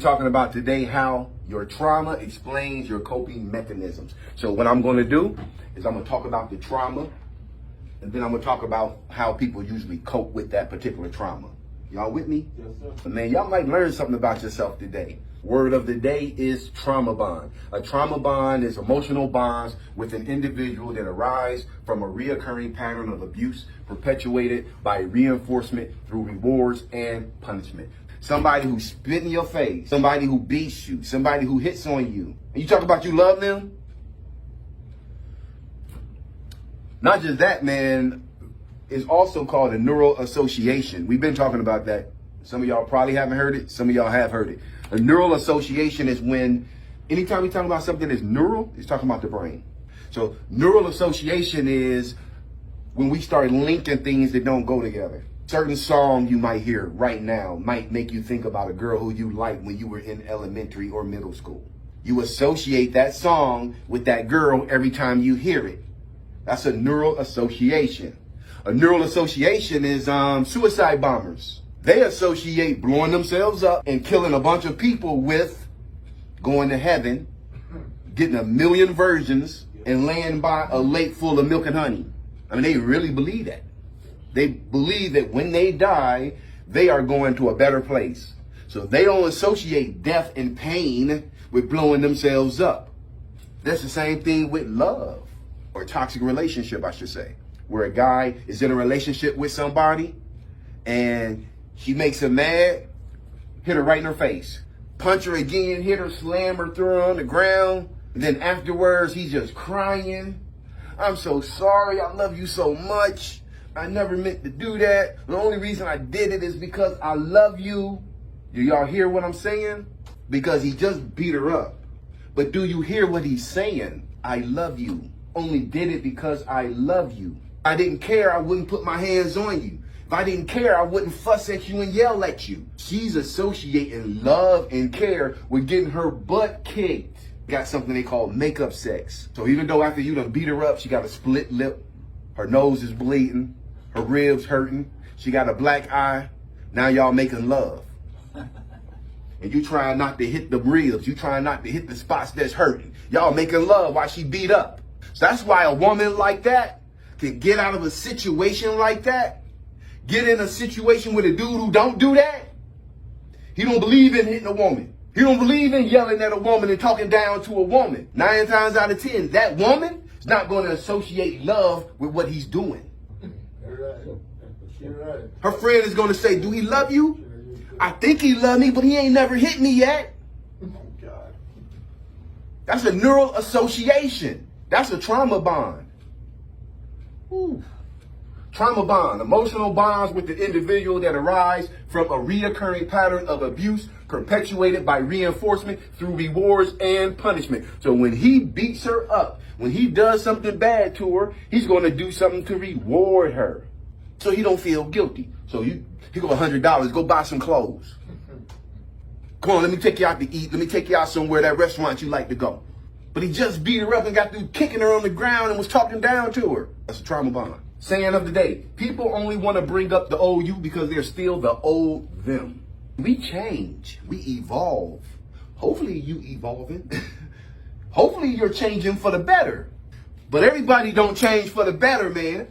talking about today how your trauma explains your coping mechanisms. So what I'm going to do is I'm going to talk about the trauma, and then I'm going to talk about how people usually cope with that particular trauma. Y'all with me? Yes, sir. Man, y'all might learn something about yourself today. Word of the day is trauma bond. A trauma bond is emotional bonds with an individual that arise from a reoccurring pattern of abuse perpetuated by reinforcement through rewards and punishment. Somebody who spit in your face, somebody who beats you, somebody who hits on you. And you talk about you love them? Not just that, man, it's also called a neural association. We've been talking about that. Some of y'all probably haven't heard it. Some of y'all have heard it. A neural association is when, anytime we talk about something that's neural, it's talking about the brain. So neural association is when we start linking things that don't go together. Certain song you might hear right now might make you think about a girl who you liked when you were in elementary or middle school. You associate that song with that girl every time you hear it. That's a neural association. A neural association is suicide bombers. They associate blowing themselves up and killing a bunch of people with going to heaven, getting a million virgins, and laying by a lake full of milk and honey. I mean, they really believe that. They believe that when they die, they are going to a better place. So they don't associate death and pain with blowing themselves up. That's the same thing with love, or toxic relationship, I should say, where a guy is in a relationship with somebody and she makes him mad, hit her right in her face, punch her again, hit her, slam her, throw her on the ground. And then afterwards, he's just crying. I'm so sorry. I love you so much. I never meant to do that. The only reason I did it is because I love you. Do y'all hear what I'm saying? Because he just beat her up. But do you hear what he's saying? I love you. Only did it because I love you. If I didn't care, I wouldn't put my hands on you. If I didn't care, I wouldn't fuss at you and yell at you. She's associating love and care with getting her butt kicked. Got something they call makeup sex. So even though after you done beat her up, she got a split lip, her nose is bleeding, her ribs hurting, she got a black eye, now y'all making love. And you trying not to hit the ribs, you trying not to hit the spots that's hurting. Y'all making love while she beat up. So that's why a woman like that can get out of a situation like that, get in a situation with a dude who don't do that. He don't believe in hitting a woman. He don't believe in yelling at a woman and talking down to a woman. 9 times out of 10, that woman is not going to associate love with what he's doing. Her friend is going to say, do he love you? I think he love me, but he ain't never hit me yet. That's a neural association. That's a trauma bond. Ooh. Trauma bond, emotional bonds with the individual that arise from a reoccurring pattern of abuse perpetuated by reinforcement through rewards and punishment. So when he beats her up, when he does something bad to her, he's going to do something to reward her so he don't feel guilty. So he go $100, go buy some clothes. Come on, let me take you out to eat. Let me take you out somewhere, that restaurant you like to go. But he just beat her up and got through kicking her on the ground and was talking down to her. That's a trauma bond. Saying of the day, people only want to bring up the old you because they're still the old them. We change, we evolve. Hopefully you evolving. Hopefully you're changing for the better. But everybody don't change for the better, man.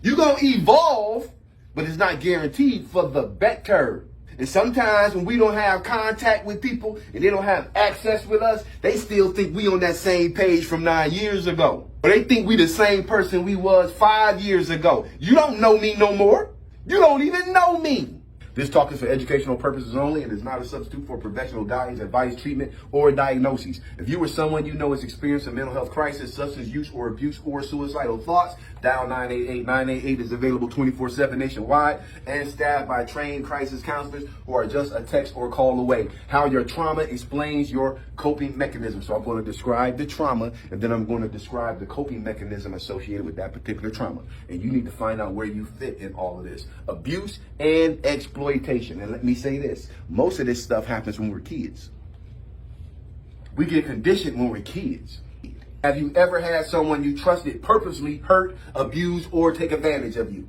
You're going to evolve, but it's not guaranteed for the better. And sometimes when we don't have contact with people and they don't have access with us, they still think we on that same page from 9 years ago. Or they think we the same person we was 5 years ago. You don't know me no more. You don't even know me. This talk is for educational purposes only and is not a substitute for professional guidance, advice, treatment, or diagnoses. If you or someone you know has experienced a mental health crisis, substance use or abuse, or suicidal thoughts, dial 988. 988 is available 24/7 nationwide and staffed by trained crisis counselors who are just a text or call away. How your trauma explains your coping mechanism. So I'm going to describe the trauma and then I'm going to describe the coping mechanism associated with that particular trauma. And you need to find out where you fit in all of this. Abuse and exploitation. And let me say this, most of this stuff happens when we're kids. We get conditioned when we're kids. Have you ever had someone you trusted purposely hurt, abuse, or take advantage of you?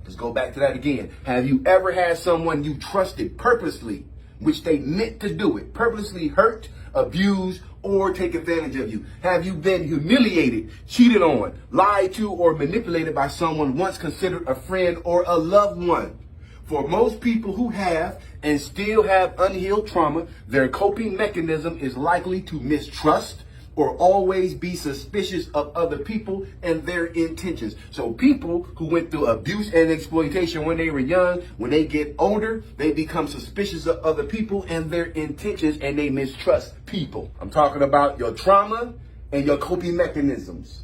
Let's go back to that again. Have you ever had someone you trusted purposely which they meant to do it, purposely hurt, abuse, or take advantage of you? Have you been humiliated, cheated on, lied to, or manipulated by someone once considered a friend or a loved one? For most people who have and still have unhealed trauma, their coping mechanism is likely to mistrust or always be suspicious of other people and their intentions. So people who went through abuse and exploitation when they were young, when they get older, they become suspicious of other people and their intentions, and they mistrust people. I'm talking about your trauma and your coping mechanisms.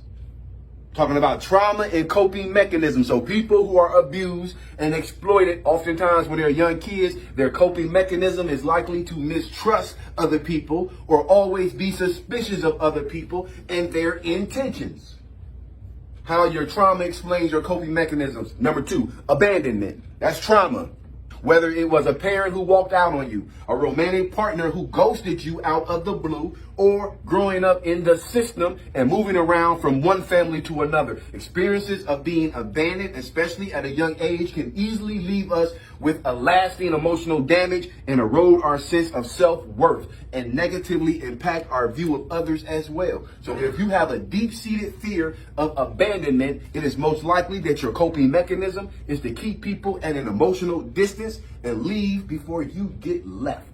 Talking about trauma and coping mechanisms. So people who are abused and exploited, oftentimes when they're young kids, their coping mechanism is likely to mistrust other people or always be suspicious of other people and their intentions. How your trauma explains your coping mechanisms. Number 2, abandonment. That's trauma. Whether it was a parent who walked out on you, a romantic partner who ghosted you out of the blue, or growing up in the system and moving around from one family to another. Experiences of being abandoned, especially at a young age, can easily leave us with a lasting emotional damage and erode our sense of self-worth and negatively impact our view of others as well. So if you have a deep-seated fear of abandonment, it is most likely that your coping mechanism is to keep people at an emotional distance and leave before you get left.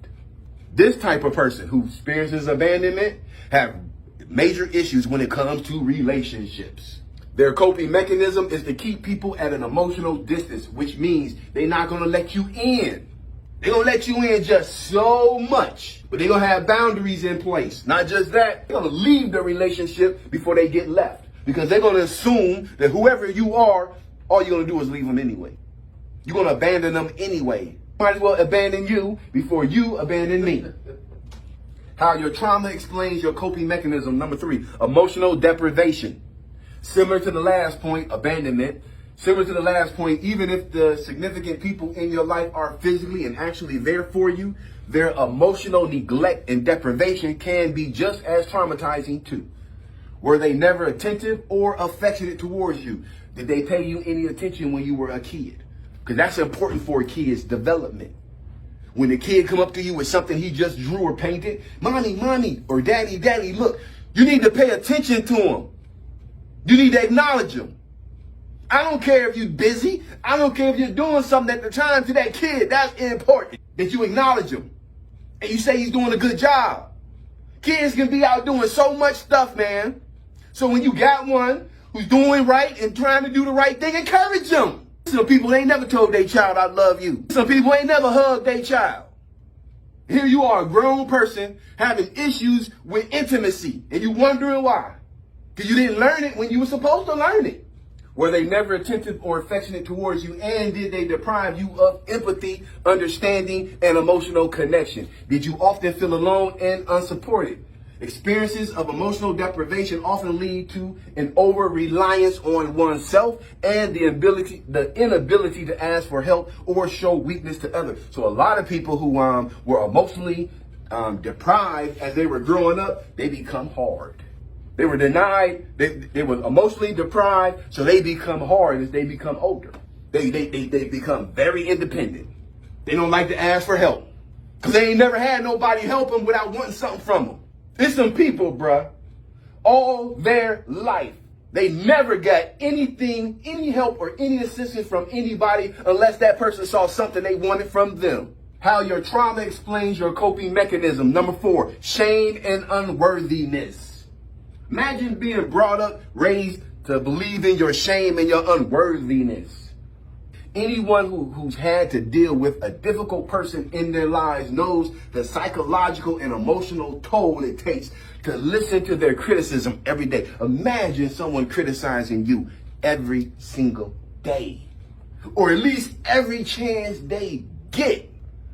This type of person who experiences abandonment have major issues when it comes to relationships. Their coping mechanism is to keep people at an emotional distance, which means they're not going to let you in. They're going to let you in just so much, but they're going to have boundaries in place. Not just that, they're going to leave the relationship before they get left, because they're going to assume that whoever you are, all you're going to do is leave them anyway. You're going to abandon them anyway. Might as well abandon you before you abandon me. How your trauma explains your coping mechanism. Number 3, emotional deprivation. Similar to the last point, abandonment. Similar to the last point, even if the significant people in your life are physically and actually there for you, their emotional neglect and deprivation can be just as traumatizing too. Were they never attentive or affectionate towards you? Did they pay you any attention when you were a kid? Because that's important for a kid's development. When the kid come up to you with something he just drew or painted, mommy, or daddy, look, you need to pay attention to him. You need to acknowledge him. I don't care if you're busy. I don't care if you're doing something at the time. To that kid, that's important that you acknowledge him. And you say he's doing a good job. Kids can be out doing so much stuff, man. So when you got one who's doing right and trying to do the right thing, encourage them. Some people ain't never told their child, I love you. Some people ain't never hugged their child. Here you are, a grown person having issues with intimacy, and you wondering why. Because you didn't learn it when you were supposed to learn it. Were they never attentive or affectionate towards you, and did they deprive you of empathy, understanding, and emotional connection? Did you often feel alone and unsupported? Experiences of emotional deprivation often lead to an over-reliance on oneself and the inability to ask for help or show weakness to others. So a lot of people who were emotionally deprived as they were growing up, they become hard. They were denied, they were emotionally deprived, so they become hard as they become older. They become very independent. They don't like to ask for help because they ain't never had nobody help them without wanting something from them. There's some people, bruh, all their life, they never got anything, any help or any assistance from anybody unless that person saw something they wanted from them. How your trauma explains your coping mechanism. Number 4, shame and unworthiness. Imagine being brought up, raised to believe in your shame and your unworthiness. Anyone who's had to deal with a difficult person in their lives knows the psychological and emotional toll it takes to listen to their criticism every day. Imagine someone criticizing you every single day, or at least every chance they get.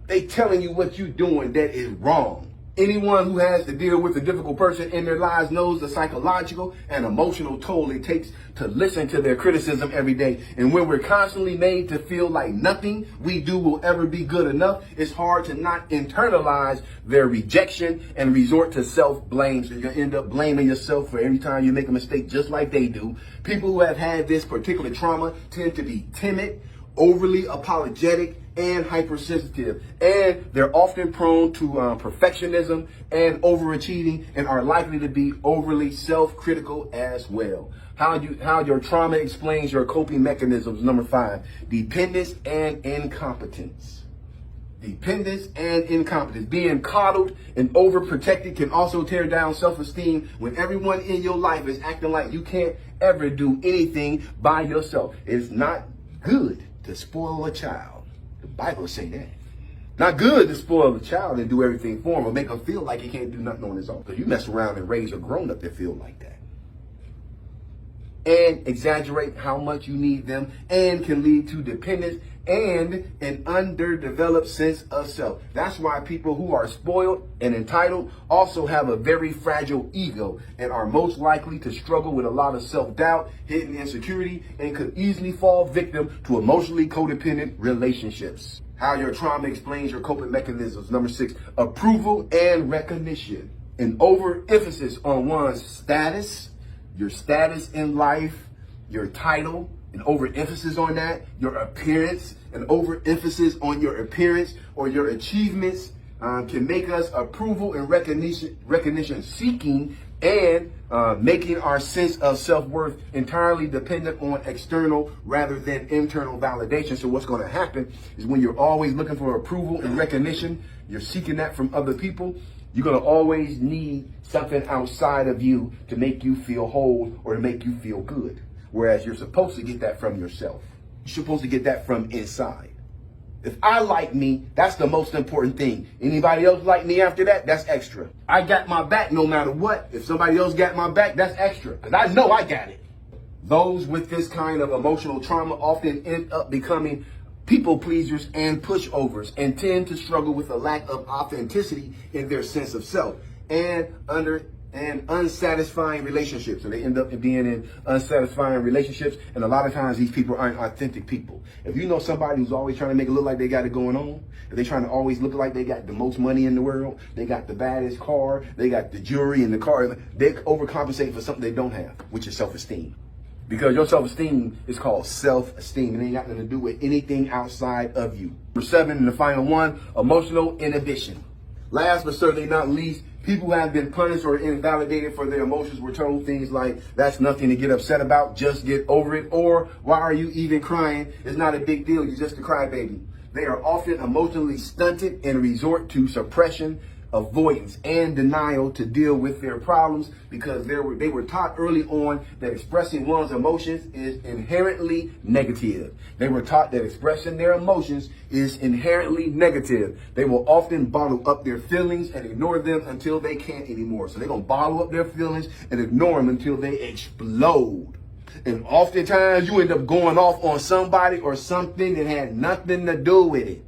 They telling you what you're doing that is wrong. Anyone who has to deal with a difficult person in their lives knows the psychological and emotional toll it takes to listen to their criticism every day. And when we're constantly made to feel like nothing we do will ever be good enough, it's hard to not internalize their rejection and resort to self-blame. So you end up blaming yourself for every time you make a mistake, just like they do. People who have had this particular trauma tend to be timid, overly apologetic, and hypersensitive. And they're often prone to perfectionism and overachieving, and are likely to be overly self-critical as well. How your trauma explains your coping mechanisms. Number 5, dependence and incompetence. Dependence and incompetence. Being coddled and overprotected can also tear down self-esteem when everyone in your life is acting like you can't ever do anything by yourself. It's not good to spoil a child. The Bible say that. Not good to spoil a child and do everything for him or make him feel like he can't do nothing on his own. Because you mess around and raise a grown-up that feel like that. And exaggerate how much you need them, and can lead to dependence and an underdeveloped sense of self. That's why people who are spoiled and entitled also have a very fragile ego and are most likely to struggle with a lot of self-doubt, hidden insecurity, and could easily fall victim to emotionally codependent relationships. How your trauma explains your coping mechanisms. Number 6, approval and recognition. An overemphasis on one's status, your status in life, your title, an overemphasis on that, your appearance, an overemphasis on your appearance or your achievements can make us approval and recognition seeking, and making our sense of self-worth entirely dependent on external rather than internal validation. So what's going to happen is when you're always looking for approval and recognition, you're seeking that from other people, you're going to always need something outside of you to make you feel whole or to make you feel good. Whereas you're supposed to get that from yourself. You're supposed to get that from inside. If I like me, that's the most important thing. Anybody else like me after that, that's extra. I got my back no matter what. If somebody else got my back, that's extra. Because I know I got it. Those with this kind of emotional trauma often end up becoming people pleasers and pushovers, and tend to struggle with a lack of authenticity in their sense of self and unsatisfying relationships. So they end up being in unsatisfying relationships, and a lot of times these people aren't authentic people. If you know somebody who's always trying to make it look like they got it going on, if they're trying to always look like they got the most money in the world, they got the baddest car, they got the jewelry in the car, they overcompensate for something they don't have, which is self-esteem. Because your self-esteem is called self-esteem. It ain't got nothing to do with anything outside of you. Number 7, and the final one, emotional inhibition. Last but certainly not least, people who have been punished or invalidated for their emotions were told things like, that's nothing to get upset about, just get over it, or why are you even crying? It's not a big deal, you're just a crybaby. They are often emotionally stunted and resort to suppression, avoidance, and denial to deal with their problems, because they were taught early on that expressing one's emotions is inherently negative. They were taught that expressing their emotions is inherently negative. They will often bottle up their feelings and ignore them until they can't anymore. So they're going to bottle up their feelings and ignore them until they explode. And oftentimes you end up going off on somebody or something that had nothing to do with it.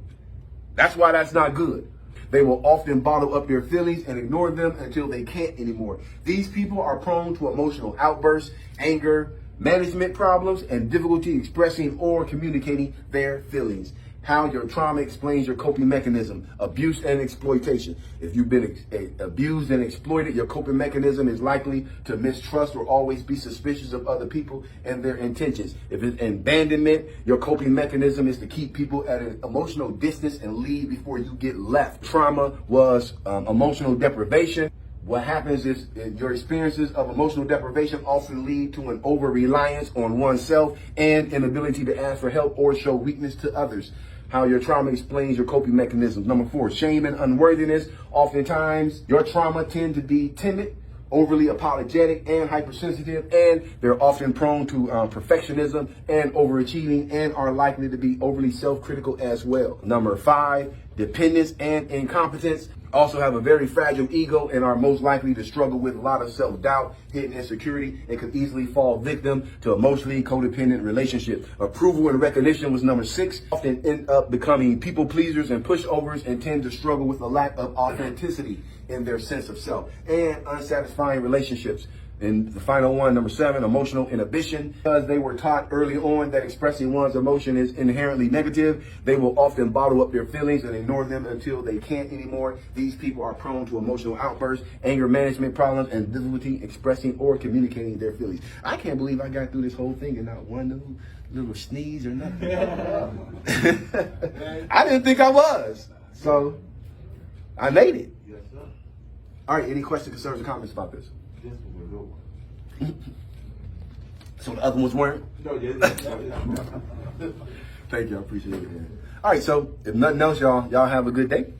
That's why that's not good. They will often bottle up their feelings and ignore them until they can't anymore. These people are prone to emotional outbursts, anger, management problems, and difficulty expressing or communicating their feelings. How your trauma explains your coping mechanism. Abuse and exploitation. If you've been abused and exploited, your coping mechanism is likely to mistrust or always be suspicious of other people and their intentions. If it's abandonment, your coping mechanism is to keep people at an emotional distance and leave before you get left. Trauma was emotional deprivation. What happens is your experiences of emotional deprivation often lead to an over-reliance on oneself and an inability to ask for help or show weakness to others. How your trauma explains your coping mechanisms. Number 4, shame and unworthiness. Oftentimes, your trauma tend to be timid, overly apologetic, and hypersensitive, and they're often prone to perfectionism and overachieving, and are likely to be overly self-critical as well. Number 5, dependence and incompetence. Also have a very fragile ego and are most likely to struggle with a lot of self-doubt, hidden insecurity, and could easily fall victim to emotionally codependent relationships. Approval and recognition was number 6. Often end up becoming people pleasers and pushovers, and tend to struggle with a lack of authenticity in their sense of self, and unsatisfying relationships. And the final one, number 7, emotional inhibition. Because they were taught early on that expressing one's emotion is inherently negative, they will often bottle up their feelings and ignore them until they can't anymore. These people are prone to emotional outbursts, anger management problems, and difficulty expressing or communicating their feelings. I can't believe I got through this whole thing and not one little sneeze or nothing. I didn't think I was. So I made it. Yes, sir. All right, any questions, concerns, or comments about this? This was a good one. So the other ones weren't? No, yes. Thank you, I appreciate it, man. All right, so if nothing else, y'all have a good day.